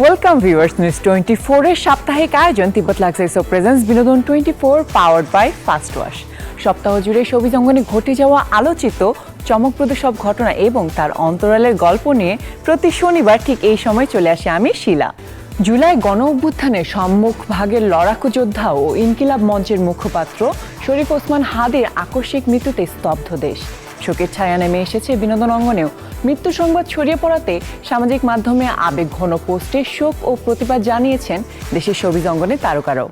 Welcome viewers, news 24 এর সাপ্তাহিক আয়োজন তিব্বত লাক্সারি সো প্রেজেন্স বিনোদন 24 পাওয়ার্ড বাই ফার্স্ট ওয়াশ। সপ্তাহ জুড়ে শোবিজ অঙ্গনে ঘটে যাওয়া আলোচিত চমকপ্রদ সব ঘটনা এবং তার অন্তরালের গল্প নিয়ে প্রতি শনিবার ঠিক এই সময় চলে আসে আমি শিলা। জুলাই গণ অভ্যুত্থানের সম্মুখ ভাগের লড়াকু যোদ্ধা ও ইনকিলাব মঞ্চের মুখপাত্র শরীফ ওসমান হাদির আকস্মিক মৃত্যুতে স্তব্ধ দেশ। শোকের ছায়া নেমে এসেছে বিনোদন অঙ্গনেও। মৃত্যু সংবাদ ছড়িয়ে পড়াতে সামাজিক মাধ্যমে আবেগঘন পোস্টে শোক ও প্রতিবাদ জানিয়েছেন দেশের শোবিজ অঙ্গনের তারকারাও।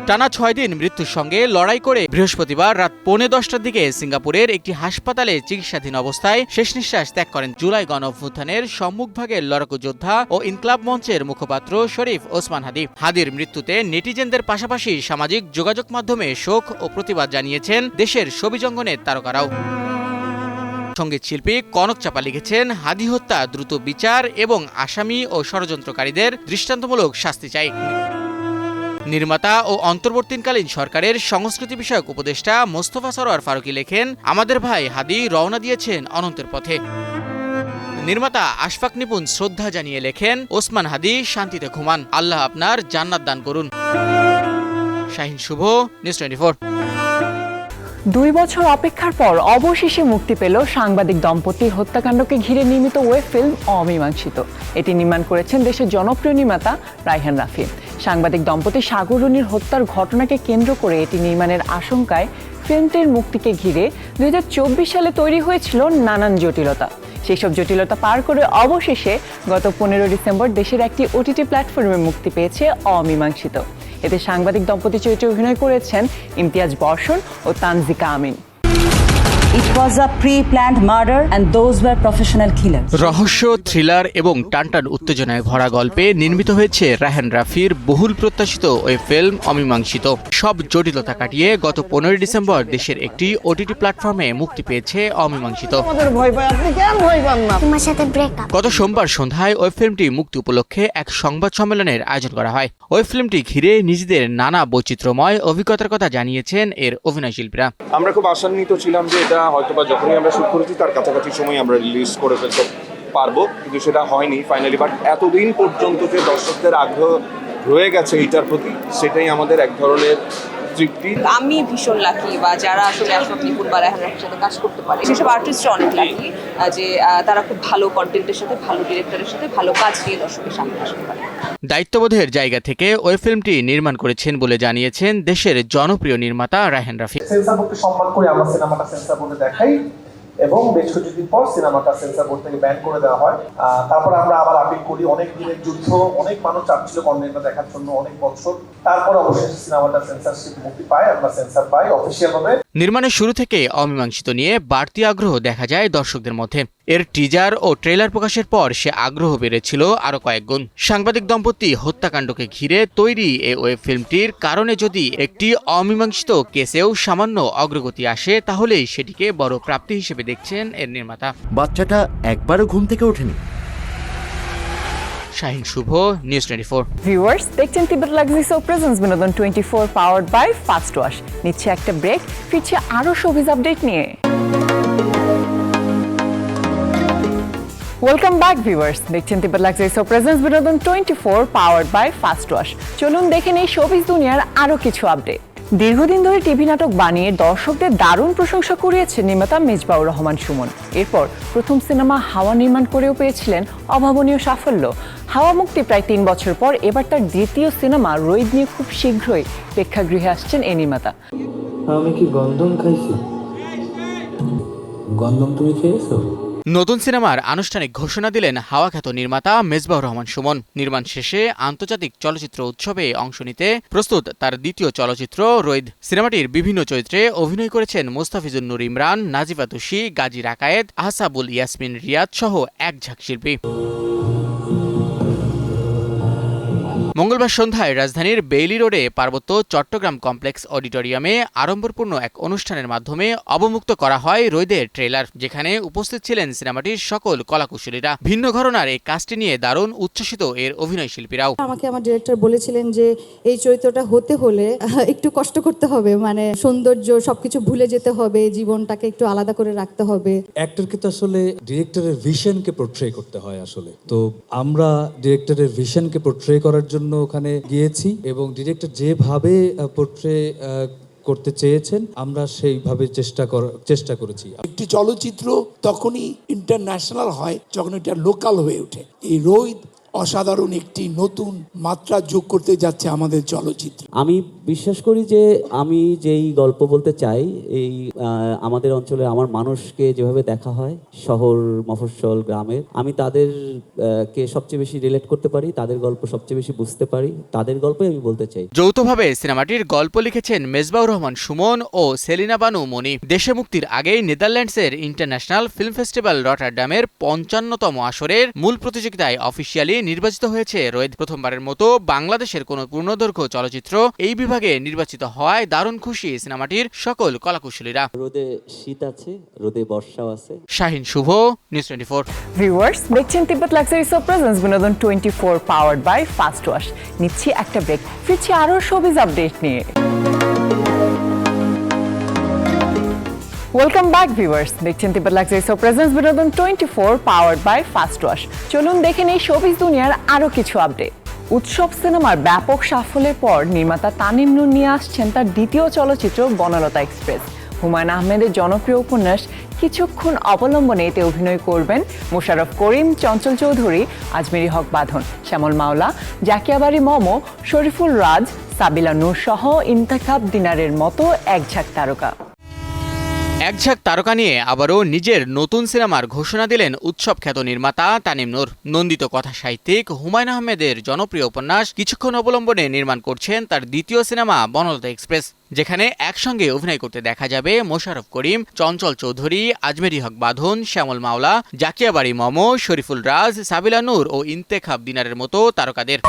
টানা 6 দিন মৃত্যুর সঙ্গে লড়াই করে বৃহস্পতিবার রাত 10:45টার দিকে সিঙ্গাপুরের একটি হাসপাতালে চিকিৎসাধীন অবস্থায় শেষ নিঃশ্বাস ত্যাগ করেন জুলাই গণ অভ্যুত্থানের সম্মুখভাগের লড়াকু যোদ্ধা ও ইনকিলাব মঞ্চের মুখপাত্র শরীফ ওসমান হাদি। হাদির মৃত্যুতে নেটিজেনদের পাশাপাশি সামাজিক যোগাযোগ মাধ্যমে শোক ও প্রতিবাদ জানিয়েছেন দেশের শোবিজ অঙ্গনের তারকারাও। সঙ্গীত শিল্পী কনক চাপা লিখেছেন, হাদি হত্যা দ্রুত বিচার এবং আসামি ও ষড়যন্ত্রকারীদের দৃষ্টান্তমূলক শাস্তি চাই। নির্মাতা ও অন্তর্বর্তীকালীন সরকারের সংস্কৃতি বিষয়ক উপদেষ্টা মোস্তফা সরোয়ার ফারুকী লেখেন, আমাদের ভাই হাদি রওনা দিয়েছেন অনন্তের পথে। নির্মাতা আশফাক নিপুণ শ্রদ্ধা জানিয়ে লেখেন, ওসমান হাদি শান্তিতে ঘুমান, আল্লাহ আপনার জান্নাত দান করুন। শাহিন শুভ, নিউজ 24। 2 বছর অপেক্ষার পর অবশেষে মুক্তি পেল সাংবাদিক দম্পতির হত্যাকাণ্ডকে ঘিরে নির্মিত ওয়েব ফিল্ম অমীমাংসিত। এটি নির্মাণ করেছেন দেশের জনপ্রিয় নির্মাতা রায়হান রাফি। সাংবাদিক দম্পতি সাগর রুনির হত্যার ঘটনাকে কেন্দ্র করে এটি নির্মাণের আশঙ্কায় ফিল্মটির মুক্তিকে ঘিরে 2024 সালে তৈরি হয়েছিল নানান জটিলতা। সেই সব জটিলতা পার করে অবশেষে গত 15 ডিসেম্বর দেশের একটি ওটিটি প্ল্যাটফর্মে মুক্তি পেয়েছে অমীমাংসিত। এতে সাংবাদিক দম্পতি চরিত্রে অভিনয় করেছেন ইমতিয়াজ বর্ষণ ও তানজিকা আমিন। It was a pre-planned murder and those were professional killers. রহস্য, থ্রিলার এবং টানটান উত্তেজনায় ভরা গল্পে নির্মিত হয়েছে রায়হান রাফির বহুল প্রত্যাশিত ওয়েব ফিল্ম অমীমাংসিত। সব জটিলতা কাটিয়ে গত 15 ডিসেম্বর দেশের একটি ওটিটি প্ল্যাটফর্মে মুক্তি পেয়েছে অমীমাংসিত। গত সোমবার সন্ধ্যায় ওয়েব ফিল্মটি মুক্তি উপলক্ষে এক সংবাদ সম্মেলনের আয়োজন করা হয়। ওয়েব ফিল্মটি ঘিরে নিজেদের নানা বৈচিত্র্যময় অভিজ্ঞতার কথা জানিয়েছেন এর অভিনয় শিল্পীরা। আমরা খুব আশান্বিত ছিলাম যে এটা হয়তোবা যখনই আমরা শুট করেছি তার কাছাকাছি সময় আমরা রিলিজ করে ফেলতে পারবো, কিন্তু সেটা হয়নি ফাইনালি। বাট এতদিন পর্যন্ত যে দর্শকদের আগ্রহ রয়ে গেছে এইটার প্রতি, সেটাই আমাদের এক ধরনের তৃপ্তি। আমি ভীষণ লাকি, বা যারা আসলে আশফাক নিপুণ বা রায়হান রাফির সাথে কাজ করতে পারে সেসব আর্টিস্টরা অনেক লাকি যে তারা খুব ভালো কন্টেন্টের সাথে, ভালো ডিরেক্টরের সাথে ভালো কাজ নিয়ে দর্শকের সামনে আসতে পারে। দায়িত্ববোধের জায়গা থেকে ওয়েব ফিল্মটি নির্মাণ করেছেন বলে জানিয়েছেন দেশের জনপ্রিয় নির্মাতা রায়হান রাফি। সেন্সর বোর্ডকে সম্মান করে আমরা সিনেমাটা সেন্সর বোর্ডে দেখাই এবং বেশ কিছুদিন পর সিনেমাটা সেন্সর বোর্ড থেকে ব্যান করে দেওয়া হয়। তারপর আমরা আবার আপিল করি, অনেক দিনের যুদ্ধ, অনেক মানুষ চাচ্ছিল কন্টেন্টটা দেখার জন্য অনেক বছর, তারপর অবশেষে সিনেমাটা সেন্সরশিপ মুক্তি পায়, আমরা সেন্সর পাই অফিসিয়াল ভাবে। নির্মাণের শুরু থেকে অমীমাংসিত নিয়ে বাড়তি আগ্রহ দেখা যায় দর্শকদের মধ্যে। এর টিজার ও ট্রেলার প্রকাশের পর সে আগ্রহ বেড়েছিল আরো কয়েক গুণ। সাংবাদিক দম্পতি হত্যাকাণ্ডকে ঘিরে তৈরি এই ওয়েব ফিল্মটির কারণে যদি একটি অমীমাংসিত কেসেও সামান্য অগ্রগতি আসে, তাহলেই সেটিকে বড় প্রাপ্তি হিসেবে দেখছেন এর নির্মাতা। বাচ্চাটা একবারও ঘুম থেকে ওঠেনি। শাহিন শুভ, নিউজ 24। ভিউয়ার্স, দেখছেন তিব্বত লাক্সারি সো প্রেজেন্স বিনোদন 24 পাওয়ার্ড বাই ফার্স্ট ওয়াশ। নিচ্ছে একটা ব্রেক, ফিরছে আরো শোবিজ আপডেট নিয়ে। ওয়েলকাম ব্যাক ভিউয়ার্স, দেখছেন তিব্বত লাক্সারি সো প্রেজেন্স বিনোদন 24 পাওয়ার্ড বাই ফার্স্ট ওয়াশ। চলুন দেখে নেই শোবিজ দুনিয়ার আরো কিছু আপডেট। দীর্ঘদিন ধরে টিভি নাটক বানিয়ে দর্শকদের দারুণ প্রশংসা কুড়িয়েছেন নির্মাতা মেজবাউর রহমান সুমন। এরপর প্রথম সিনেমা হাওয়া নির্মাণ করেও পেয়েছিলেন অভাবনীয় সাফল্য। হাওয়া মুক্তি প্রায় 3 বছর পর এবার তার দ্বিতীয় সিনেমা রোহিত নিয়ে খুব শীঘ্রই প্রেক্ষাগৃহে আসছেন এই নির্মাতা। আমি কি গন্ধম খাইছি? গন্ধম তুমি খেয়েছো? নতুন সিনেমার আনুষ্ঠানিক ঘোষণা দিলেন হাওয়া খ্যাত নির্মাতা মেজবাউর রহমান সুমন। নির্মাণ শেষে আন্তর্জাতিক চলচ্চিত্র উৎসবে অংশ নিতে প্রস্তুত তার দ্বিতীয় চলচ্চিত্র রোহিত। সিনেমাটির বিভিন্ন চরিত্রে অভিনয় করেছেন মোস্তাফিজুর নূর ইমরান, নাজিফা তুষি, গাজী রাকায়েত, আহসাবুল ইয়াসমিন রিয়াদ সহ এক ঝাঁক শিল্পী। মঙ্গলবার সন্ধ্যায় রাজধানীর বেইলি রোডে পার্বত্য চট্টগ্রাম কমপ্লেক্স অডিটোরিয়ামে আড়ম্বরপূর্ণ এক অনুষ্ঠানের মাধ্যমে অবমুক্ত করা হয় রৈদের ট্রেলার, যেখানে উপস্থিত ছিলেন সিনেমাটির সকল কলাকুশলীরা। ভিন্ন ঘরনার এই কাজটি নিয়ে দারুণ উচ্ছ্বসিত এর অভিনয় শিল্পীরাও। আমাকে আমার ডিরেক্টর বলেছিলেন যে এই চরিত্রটা হতে হলে একটু কষ্ট করতে হবে, মানে সৌন্দর্য সবকিছু ভুলে যেতে হবে, জীবনটাকে একটু আলাদা করে রাখতে হবে। অ্যাক্টরকে তো আসলে ডিরেক্টরের ভিশনকে পোর্ট্রে করতে হয় আসলে। তো আমরা ডিরেক্টরের ভিশনকে পোর্ট্রে করার জন্য ওখানে গিয়েছি এবং ডিরেক্টর যেভাবে পোর্ট্রে করতে চেয়েছেন আমরা সেইভাবে চেষ্টা করেছি। একটি চলচ্চিত্র তখনই ইন্টারন্যাশনাল হয় যখন এটা লোকাল হয়ে ওঠে। এই রোদ অসাধারণ একটি নতুন মাত্রা যোগ করতে যাচ্ছে আমাদের চলচ্চিত্র। আমি বিশ্বাস করি যে আমি যেই গল্প বলতে চাই, এই আমাদের অঞ্চলে আমার মানুষকে যেভাবে দেখা হয় শহর মফস্বল গ্রামের, আমি তাদের কে সবচেয়ে বেশি রিলেট করতে পারি, তাদের গল্প সবচেয়ে বেশি বুঝতে পারি, তাদের গল্পই আমি বলতে চাই। যৌথভাবে সিনেমাটির গল্প লিখেছেন মেজবাউর রহমান সুমন ও সেলিনা বানু মনি। দেশে মুক্তির আগেই নেদারল্যান্ডসের ইন্টারন্যাশনাল ফিল্ম ফেস্টিভ্যাল রটারডামের ৫৫তম আসরের মূল প্রতিযোগিতায় অফিসিয়ালি নির্বাচিত হয়েছে রোদ। প্রথমবারের মতো বাংলাদেশের কোনো পূর্ণদৈর্ঘ্য চলচ্চিত্র এই বিভাগে নির্বাচিত হওয়ায় দারুণ খুশি সিনেমাটির সকল কলাকুশলীরা। রোদে শীত আছে, রোদে বর্ষাও আছে। শাহিন শুভ, নিউজ 24। ভিউয়ার্স, দেখছেন তিব্বত লাক্সারি সো প্রেজেন্স বিনোদন 24 পাওয়ার্ড বাই ফাস্ট ওয়াশ। নিচ্ছি একটা ব্রেক, ফিরছি আরও শোবিজ আপডেট নিয়ে। ওয়েলকাম ব্যাক ভিউয়ার্স, দেখছেন তিব্বত লাক্সারি সো প্রেজেন্স বিনোদন 24 পাওয়ার্ড বাই ফাস্ট ওয়াশ। চলুন দেখে নেই শোবিজ দুনিয়ার আরও কিছু আপডেট। উৎসব সিনেমার ব্যাপক সাফল্যের পর নির্মাতা তানিম নূর নিয়ে আসছেন তার দ্বিতীয় চলচ্চিত্র বনলতা এক্সপ্রেস। হুমায়ুন আহমেদের জনপ্রিয় উপন্যাস কিছুক্ষণ অবলম্বনে এতে অভিনয় করবেন মোশাররফ করিম, চঞ্চল চৌধুরী, আজমেরি হক বাঁধন, শ্যামল মাওলা, জাকিয়া বারী মম, শরীফুল রাজ, সাবিলা নূর সহ ইন্তেখাব দিনারের মতো একঝাঁক তারকা। একঝাঁক তারকা নিয়ে আবারও নিজের নতুন সিনেমার ঘোষণা দিলেন উৎসব খ্যাত নির্মাতা তানিম নূর। নন্দিত কথা সাহিত্যিক হুমায়ুন আহমেদের জনপ্রিয় উপন্যাস কিছুক্ষণ অবলম্বনে নির্মাণ করছেন তার দ্বিতীয় সিনেমা বনলতা এক্সপ্রেস, যেখানে একসঙ্গে অভিনয় করতে দেখা যাবে মোশাররফ করিম, চঞ্চল চৌধুরী, আজমেরি হক বাঁধন, শ্যামল মাওলা, জাকিয়া বারী মম, শরীফুল রাজ, সাবিলা নূর ও ইন্তেখাব দিনারের মতো তারকাদের।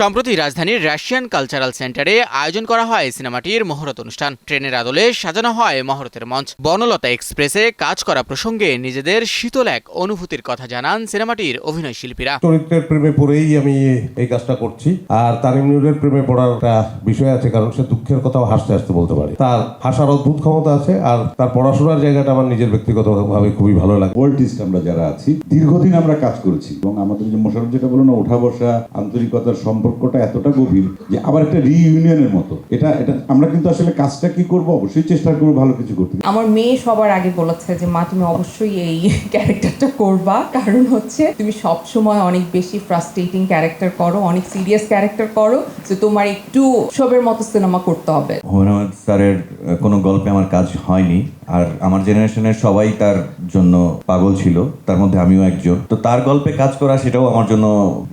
সম্প্রতি রাজধানীর রাশিয়ান কালচারাল সেন্টারে আয়োজন করা হয় সিনেমাটির মহরত অনুষ্ঠান। ট্রেনের আদলে সাজানো হয় মহরতের মঞ্চ। বনলতা এক্সপ্রেসে কাজ করা প্রসঙ্গে নিজেদের শীতল এক অনুভূতির কথা জানান সিনেমাটির অভিনয় শিল্পীরা। চরিত্রের প্রেমে পড়েই আমি এই কাজটা করছি, আর তানিম নূরের প্রেমে পড়ার একটা বিষয় আছে, কারণ সে দুঃখের কথাও হাসতে হাসতে বলতে পারে। তার হাসার অদ্ভুত ক্ষমতা আছে, আর তার পড়াশোনার জায়গাটা আমার নিজের ব্যক্তিগতভাবে খুবই ভালো লাগে। আর্টিস্ট আমরা যারা আছি দীর্ঘদিন আমরা কাজ করেছি এবং আমাদের যে মোশাররফ যেটা বলো না, ওঠা বসা আন্তরিকতার সম্পর্কটা এতটা গভীর যে আবার একটা রিইউনিয়নের মতো। এটা আমরা কিন্তু আসলে কাজটা কি করব, অবশ্যই চেষ্টা করব ভালো কিছু করতে। আমার মেয়ে সবার আগে বলেছে যে মা তুমি অবশ্যই এই ক্যারেক্টারটা করবা, কারণ হচ্ছে তুমি সব সময় অনেক বেশি ফ্রাস্ট্রেটিং ক্যারেক্টার করো, অনেক সিরিয়াস ক্যারেক্টার করো, যে তোমার একটু সবের মতো সিনেমা করতে হবে। হুমায়ুন আহমেদ স্যারের কোনো গল্পে আমার কাজ হয়নি, আর আমার জেনারেশনের সবাই তার জন্য পাগল ছিল, তার মধ্যে আমিও একজন। তো তার গল্পে কাজ করা সেটাও আমার জন্য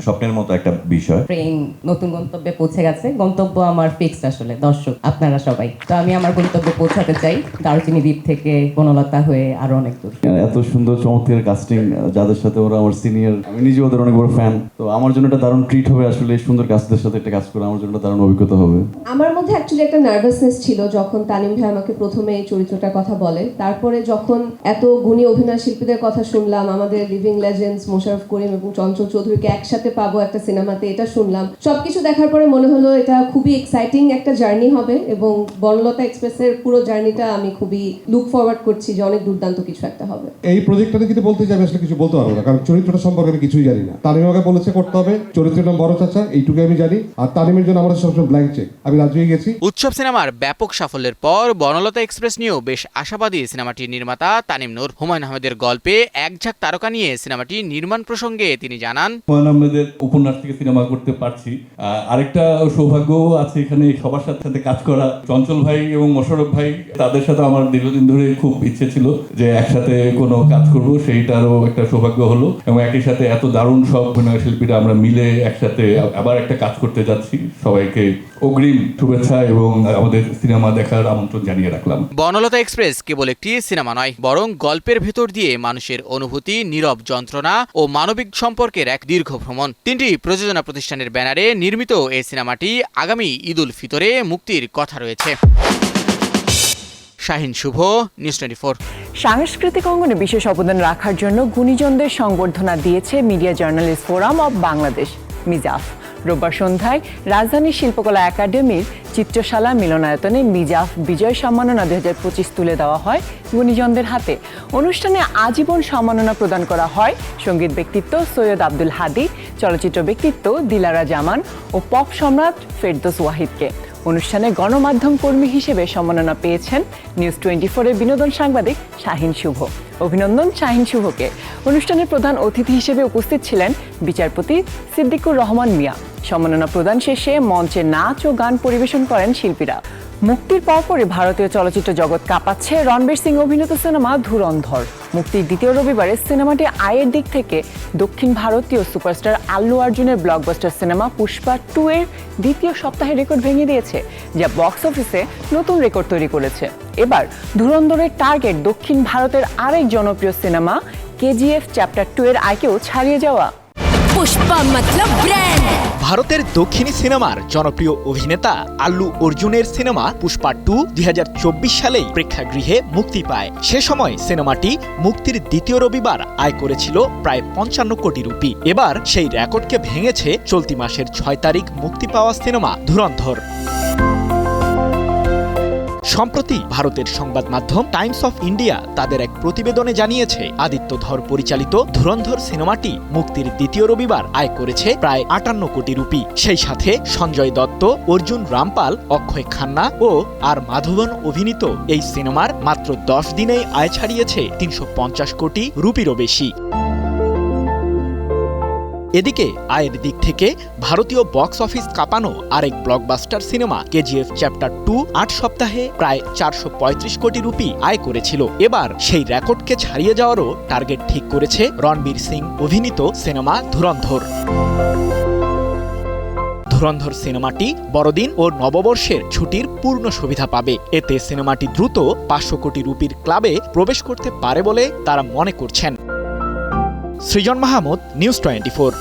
স্বপ্নের মতো একটা বিষয়। ট্রেন নতুন গন্তব্যে পৌঁছে গেছে, গন্তব্য আমার ফিক্সড আসলে দর্শক আপনারা সবাই। তো আমি আমার গন্তব্যে পৌঁছাতে চাই, দারুচিনি দ্বীপ থেকে বনলতা হয়ে আরো অনেক দূর। এত সুন্দর চমৎকার কাস্টিং, যাদের সাথে ওরা আমার সিনিয়র, আমি নিজে ওদের অনেক বড় ফ্যান। তো আমার জন্য এটা দারুণ ট্রিট হবে আসলে, সুন্দর কাস্টদের সাথে একটা কাজ করা আমার জন্য দারুণ অভিজ্ঞতা হবে। আমার মধ্যে অ্যাকচুয়ালি একটা নার্ভাসনেস ছিল যখন তানিম ভাই আমাকে প্রথমে এই চরিত্রটার কথা বলে। তারপরে যখন এত গুণী অভিনয় শিল্পীদের কথা শুনলাম, আমাদের লিভিং লেজেন্ডস মোশাররফ করিম এবং চঞ্চল চৌধুরীকে একসাথে পাবো একটা সিনেমাতে, এটা শুনলাম। সবকিছু দেখার পরে মনে হলো এটা খুবই এক্সাইটিং একটা জার্নি হবে এবং বনলতা এক্সপ্রেসের পুরো জার্নিটা আমি খুবই লুক ফরওয়ার্ড করছি যে অনেক দুর্দান্ত কিছু একটা হবে। এই প্রজেক্টটাতে কিন্তু বলতে যাবে আসলে কিছু বলতে পারবো না, কারণ চরিত্রটা সম্পর্কে আমি কিছুই জানি না। তানিম আমাকে বলেছে করতে হবে, চরিত্রের নাম বড় চাচা, এইটুকু আমি জানি। আর তানিমের জন্য আমাদের সবসময় ব্ল্যাঙ্ক চেক, আমি রাজি হয়ে গেছি। উৎসব সিনেমার ব্যাপক সাফল্যের পর বনলতা এক্সপ্রেস নিয়েও বেশ আশাবাদী সিনেমাটির নির্মাতা তানিম নূর। হুমায়ুন আহমেদের গল্পে একঝাঁক তারকা নিয়ে সিনেমাটি নির্মাণ প্রসঙ্গে তিনি জানান, হুমায়ুন আহমেদের উপন্যাস থেকে সিনেমা করতে পারছি। আরেকটা সৌভাগ্য আছে এখানে সবার সাথে কাজ করা। চঞ্চল ভাই এবং মোশাররফ ভাই, তাদের সাথে আমার দীর্ঘদিন ধরে খুব ইচ্ছে ছিল যে একসাথে কোনো কাজ করব, সেইটারও একটা সৌভাগ্য হলো। এবং একই সাথে এত দারুণ সব অভিনয় শিল্পীরা আমরা মিলে একসাথে আবার একটা কাজ করতে যাচ্ছি। সবাইকে অগ্রিম শুভেচ্ছা এবং আমাদের সিনেমা দেখার আমন্ত্রণ জানিয়ে রাখলাম। বনলতা এক্সপ্রেস কেবল একটি সিনেমা নয়, বরং গল্পের ভেতর দিয়ে মানুষের অনুভূতি, নীরব যন্ত্রণা ও মানবিক সম্পর্কের এক দীর্ঘ ভ্রমণ। 3টি প্রযোজনা প্রতিষ্ঠানের ব্যানারে নির্মিত এই সিনেমাটি আগামী ঈদ উল ফিতরে মুক্তির কথা রয়েছে। শাহিন শুভ, নিউজ 24। সাংস্কৃতিক অঙ্গনে বিশেষ অবদান রাখার জন্য গুণীজনদের সংবর্ধনা দিয়েছে media journalist forum of Bangladesh, মিজাফ। রোববার সন্ধ্যায় রাজধানীর শিল্পকলা একাডেমির চিত্রশালা মিলনায়তনে মিজাফ বিজয় সম্মাননা 2025 তুলে দেওয়া হয় গুণীজনদের হাতে। অনুষ্ঠানে আজীবন সম্মাননা প্রদান করা হয় সঙ্গীত ব্যক্তিত্ব সৈয়দ আব্দুল হাদী, চলচ্চিত্র ব্যক্তিত্ব দিলারা জামান ও পপ সম্রাট ফেরদৌস ওয়াহিদকে। অনুষ্ঠানে গণমাধ্যম কর্মী হিসেবে সম্মাননা পেয়েছেন নিউজ 24-এর বিনোদন সাংবাদিক শাহিন শুভ। অভিনন্দন শাহিন শুভকে। অনুষ্ঠানে প্রধান অতিথি হিসেবে উপস্থিত ছিলেন বিচারপতি সিদ্দিকুর রহমান মিয়া। সম্মাননা প্রদান শেষে মঞ্চে নাচ ও গান পরিবেশন করেন শিল্পীরা। মুক্তির পরপরই ভারতীয় চলচ্চিত্র জগৎ কাঁপাচ্ছে রণবীর সিং অভিনীত সিনেমা ধুরন্ধর। মুক্তির দ্বিতীয় রবিবারে সিনেমাটি আয়ের দিক থেকে দক্ষিণ ভারতীয় সুপারস্টার আল্লু অর্জুনের ব্লকবাস্টার সিনেমা পুষ্পা 2 এর দ্বিতীয় সপ্তাহে রেকর্ড ভেঙে দিয়েছে, যা বক্স অফিসে নতুন রেকর্ড তৈরি করেছে। এবার ধুরন্ধরের টার্গেট দক্ষিণ ভারতের আরেক জনপ্রিয় সিনেমা কেজিএফ চ্যাপ্টার 2 এর আয়কেও ছাড়িয়ে যাওয়া। পুষ্পা মতলব ব্র্যান্ড। ভারতের দক্ষিণী সিনেমার জনপ্রিয় অভিনেতা আল্লু অর্জুনের সিনেমা পুষ্পা 2 2024 সালেই প্রেক্ষাগৃহে মুক্তি পায়। সে সময় সিনেমাটি মুক্তির দ্বিতীয় রবিবার আয় করেছিল প্রায় 55 কোটি রুপি। এবার সেই রেকর্ডকে ভেঙেছে চলতি মাসের 6 তারিখ মুক্তি পাওয়া সিনেমা ধুরন্ধর। সম্প্রতি ভারতের সংবাদ মাধ্যম টাইমস অফ ইন্ডিয়া তাদের এক প্রতিবেদনে জানিয়েছে আদিত্য ধর পরিচালিত ধুরন্ধর সিনেমাটি মুক্তির দ্বিতীয় রবিবার আয় করেছে প্রায় 58 কোটি রুপি। সেই সাথে সঞ্জয় দত্ত, অর্জুন রামপাল, অক্ষয় খান্না ও আর মাধবন অভিনীত এই সিনেমার মাত্র 10 দিনেই আয় ছাড়িয়েছে 350 কোটি রুপিরও বেশি। এদিকে আয়ের দিক থেকে ভারতীয় বক্স অফিস কাঁপানো আরেক ব্লকবাস্টার সিনেমা কেজিএফ চ্যাপ্টার 2 8 সপ্তাহে প্রায় 435 কোটি রুপি আয় করেছিল। এবার সেই রেকর্ডকে ছাড়িয়ে যাওয়ারও টার্গেট ঠিক করেছে রণবীর সিং অভিনীত সিনেমা ধুরন্ধর। ধুরন্ধর সিনেমাটি বড়দিন ও নববর্ষের ছুটির পূর্ণ সুবিধা পাবে। এতে সিনেমাটি দ্রুত 500 কোটি রুপির ক্লাবে প্রবেশ করতে পারে বলে তারা মনে করছেন। সৃজন মাহমুদ, নিউজ 24।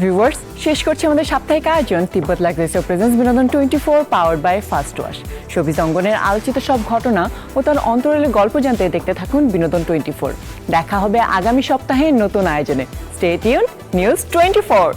ভিউয়ার্স, শেষ করছে আমাদের সাপ্তাহিক আয়োজন তিব্বত লাগছে প্রেজেন্স বিনোদন 24 powered by first wash. Showbiz অঙ্গনের আলোচিত সব ঘটনা ও তার অন্তরালের গল্প জানতে দেখতে থাকুন বিনোদন 24। দেখা হবে আগামী সপ্তাহে নতুন আয়োজনে। Stay tune, news 24।